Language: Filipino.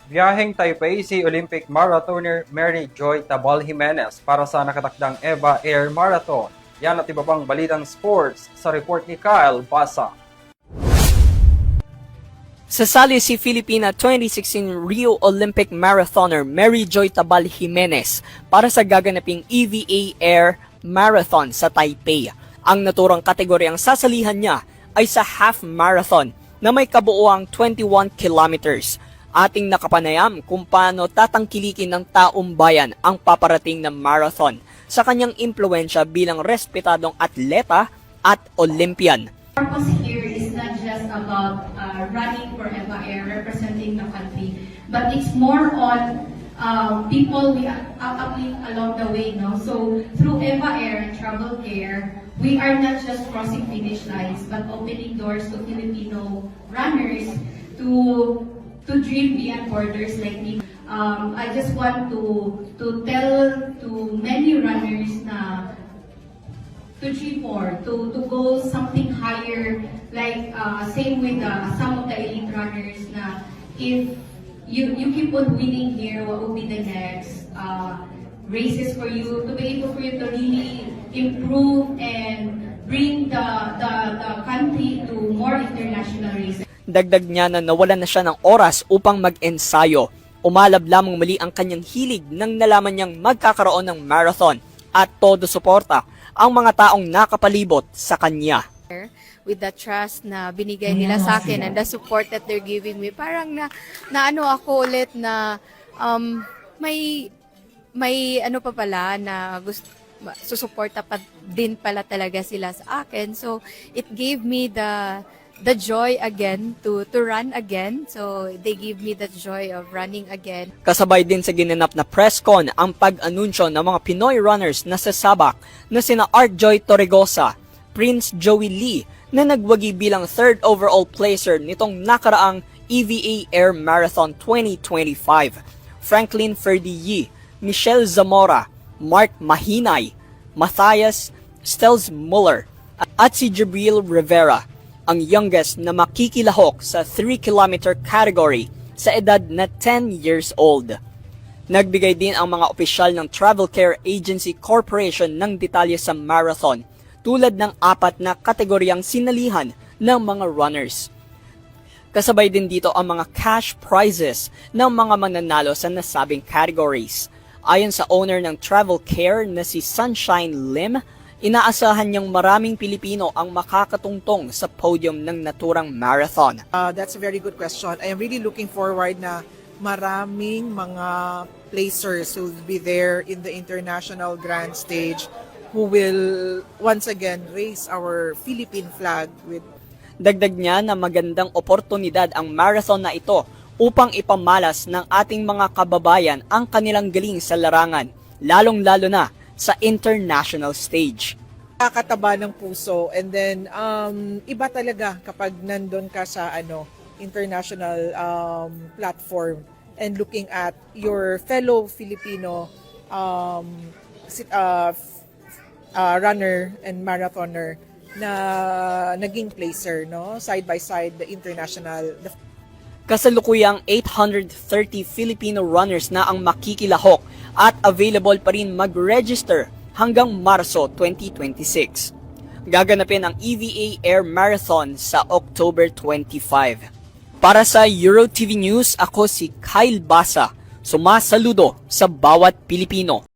Biyaheng Taipei si Olympic marathoner Mary Joy Tabal Jimenez para sa nakatakdang EVA Air Marathon. Yan at iba pang balitang sports sa report ni Kyle Basa. Sasali si Filipina 2016 Rio Olympic marathoner Mary Joy Tabal Jimenez para sa gaganaping EVA Air Marathon sa Taipei. Ang naturang kategoryang sasalihan niya ay sa half marathon na may kabuuang 21 kilometers. Ating nakapanayam kung paano tatangkilikin ng taong bayan ang paparating na marathon sa kanyang impluensya bilang respetadong atleta at Olympian. The purpose here is not just about running for EVA Air, representing the country, but it's more on people we uplift along the way. No? So through EVA Air and Travel Care, we are not just crossing finish lines, but opening doors to Filipino runners to dream beyond borders like me. I just want to tell to many runners na to dream more, to go something higher, like same with some of the elite runners na if you keep on winning here, what will be the next races for you, to be able for you to really improve and bring the country to more international races. Dagdag niya na nawalan na siya ng oras upang mag-ensayo. Umalab lamang muli ang kanyang hilig nang nalaman niyang magkakaroon ng marathon at todo suporta ang mga taong nakapalibot sa kanya. With the trust na binigay nila sa akin and the support that they're giving me, parang na ano ako ulit na may ano pa pala na gusto susuporta pa din pala talaga sila sa akin. So it gave me the joy again to run again. So they give me the joy of running again. Kasabay din sa ginanap na press con ang pag-anunsyo ng mga Pinoy runners na sasabak na sina Artjoy Torregosa, Prince Joey Lee na nagwagi bilang third overall placer nitong nakaraang EVA Air Marathon 2025. Franklin Ferdi, Michelle Zamora, Mark Mahinay, Matthias Stels Muller at si Jabril Rivera, ang youngest na makikilahok sa 3-kilometer category sa edad na 10 years old. Nagbigay din ang mga opisyal ng Travel Care Agency Corporation ng detalye sa marathon tulad ng 4 na kategoryang sinalihan ng mga runners. Kasabay din dito ang mga cash prizes ng mga mananalo sa nasabing categories. Ayon sa owner ng Travel Care na si Sunshine Lim, inaasahan niyang maraming Pilipino ang makakatungtong sa podium ng naturang marathon. That's a very good question. I am really looking forward na maraming mga placers who will be there in the international grand stage who will once again raise our Philippine flag with. Dagdag niya na magandang oportunidad ang marathon na ito upang ipamalas ng ating mga kababayan ang kanilang galing sa larangan, lalong-lalo na sa international stage. Kakataba ng puso, and then iba talaga kapag nandun ka sa international platform and looking at your fellow Filipino runner and marathoner na naging placer, no, side by side the international. Kasalukuyang 830 Filipino runners na ang makikilahok at available pa rin mag-register hanggang Marso 2026. Gaganapin ang EVA Air Marathon sa October 25. Para sa EuroTV News, ako si Kyle Basa, sumasaludo sa bawat Pilipino.